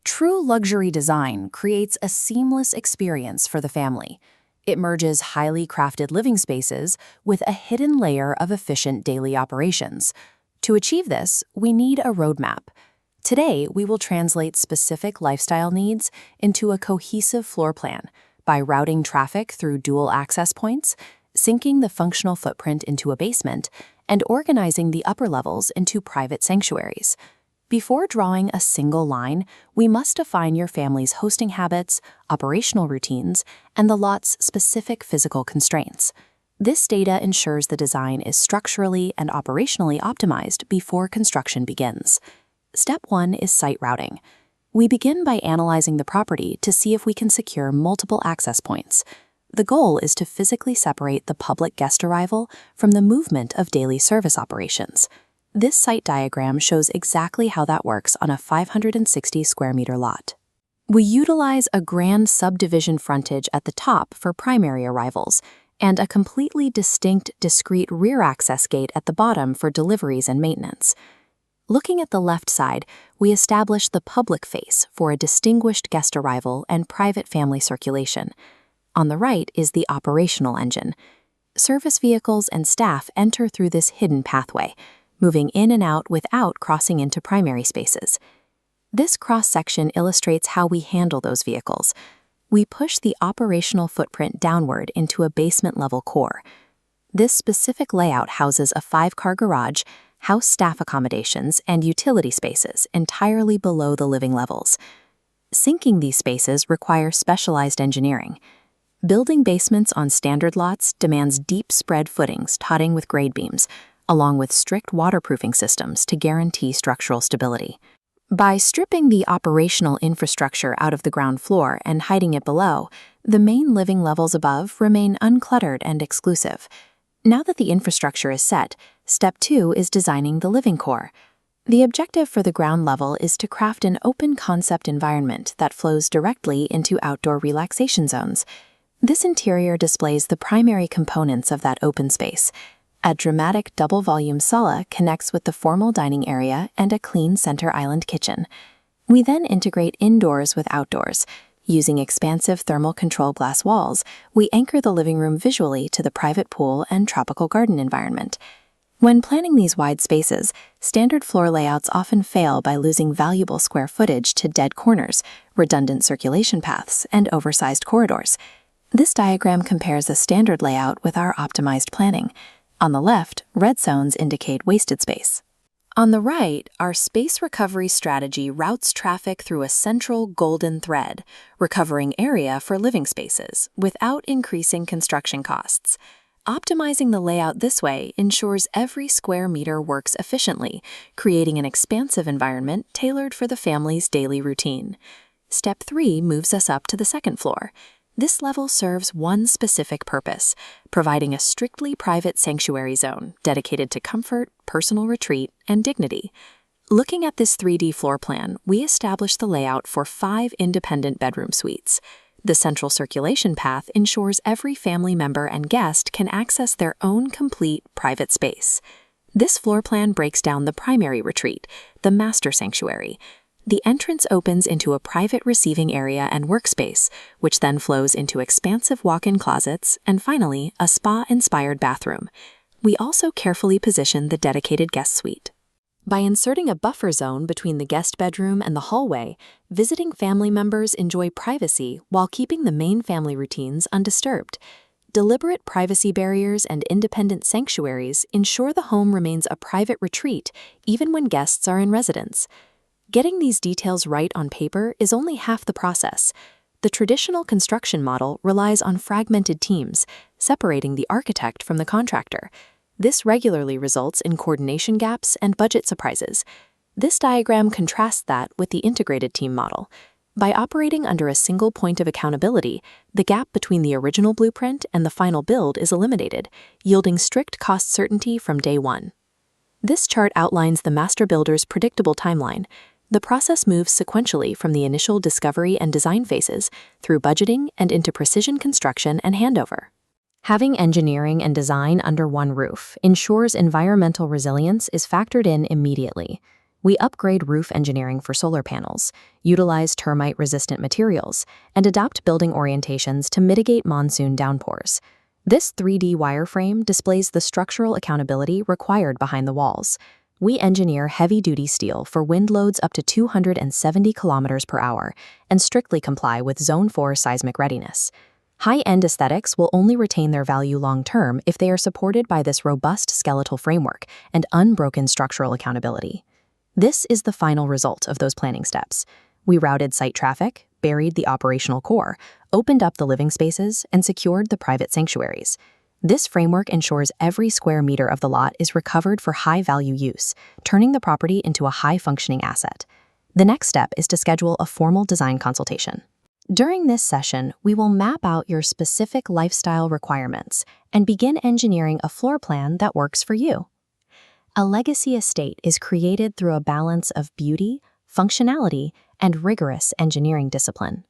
True luxury design creates a seamless experience for the family. It merges highly crafted living spaces with a hidden layer of efficient daily operations. To achieve this, we need a roadmap. Today, we will translate specific lifestyle needs into a cohesive floor plan by routing traffic through dual access points, syncing the functional footprint into a basement, and organizing the upper levels into private sanctuaries. Before drawing a single line, we must define your family's hosting habits, operational routines, and the lot's specific physical constraints. This data ensures the design is structurally and operationally optimized before construction begins. Step 1 is site routing. We begin by analyzing the property to see if we can secure multiple access points. The goal is to physically separate the public guest arrival from the movement of daily service operations. This site diagram shows exactly how that works on a 560 square meter lot. We utilize a grand subdivision frontage at the top for primary arrivals and a completely discrete rear access gate at the bottom for deliveries and maintenance. Looking at the left side, we establish the public face for a distinguished guest arrival and private family circulation. On the right is the operational engine. Service vehicles and staff enter through this hidden pathway, moving in and out without crossing into primary spaces. This cross-section illustrates how we handle those vehicles. We push the operational footprint downward into a basement-level core. This specific layout houses a 5-car garage, house staff accommodations, and utility spaces entirely below the living levels. Syncing these spaces requires specialized engineering. Building basements on standard lots demands deep spread footings totting with grade beams, along with strict waterproofing systems to guarantee structural stability. By stripping the operational infrastructure out of the ground floor and hiding it below, the main living levels above remain uncluttered and exclusive. Now that the infrastructure is set, step 2 is designing the living core. The objective for the ground level is to craft an open concept environment that flows directly into outdoor relaxation zones. This interior displays the primary components of that open space. A dramatic double-volume sala connects with the formal dining area and a clean center island kitchen. We then integrate indoors with outdoors. Using expansive thermal control glass walls, we anchor the living room visually to the private pool and tropical garden environment. When planning these wide spaces, standard floor layouts often fail by losing valuable square footage to dead corners, redundant circulation paths, and oversized corridors. This diagram compares a standard layout with our optimized planning. On the left, red zones indicate wasted space. On the right, our space recovery strategy routes traffic through a central golden thread, recovering area for living spaces without increasing construction costs. Optimizing the layout this way ensures every square meter works efficiently, creating an expansive environment tailored for the family's daily routine. Step 3 moves us up to the second floor. This level serves one specific purpose, providing a strictly private sanctuary zone dedicated to comfort, personal retreat, and dignity. Looking at this 3D floor plan, we establish the layout for 5 independent bedroom suites. The central circulation path ensures every family member and guest can access their own complete private space. This floor plan breaks down the primary retreat, the master sanctuary. The entrance opens into a private receiving area and workspace, which then flows into expansive walk-in closets and finally, a spa-inspired bathroom. We also carefully position the dedicated guest suite. By inserting a buffer zone between the guest bedroom and the hallway, visiting family members enjoy privacy while keeping the main family routines undisturbed. Deliberate privacy barriers and independent sanctuaries ensure the home remains a private retreat even when guests are in residence. Getting these details right on paper is only half the process. The traditional construction model relies on fragmented teams, separating the architect from the contractor. This regularly results in coordination gaps and budget surprises. This diagram contrasts that with the integrated team model. By operating under a single point of accountability, the gap between the original blueprint and the final build is eliminated, yielding strict cost certainty from day one. This chart outlines the master builder's predictable timeline. The process moves sequentially from the initial discovery and design phases through budgeting and into precision construction and handover. Having engineering and design under one roof ensures environmental resilience is factored in immediately. We upgrade roof engineering for solar panels, utilize termite-resistant materials, and adopt building orientations to mitigate monsoon downpours. This 3D wireframe displays the structural accountability required behind the walls. We engineer heavy-duty steel for wind loads up to 270 kilometers per hour and strictly comply with Zone 4 seismic readiness. High-end aesthetics will only retain their value long-term if they are supported by this robust skeletal framework and unbroken structural accountability. This is the final result of those planning steps. We routed site traffic, buried the operational core, opened up the living spaces, and secured the private sanctuaries. This framework ensures every square meter of the lot is recovered for high-value use, turning the property into a high-functioning asset. The next step is to schedule a formal design consultation. During this session, we will map out your specific lifestyle requirements and begin engineering a floor plan that works for you. A legacy estate is created through a balance of beauty, functionality, and rigorous engineering discipline.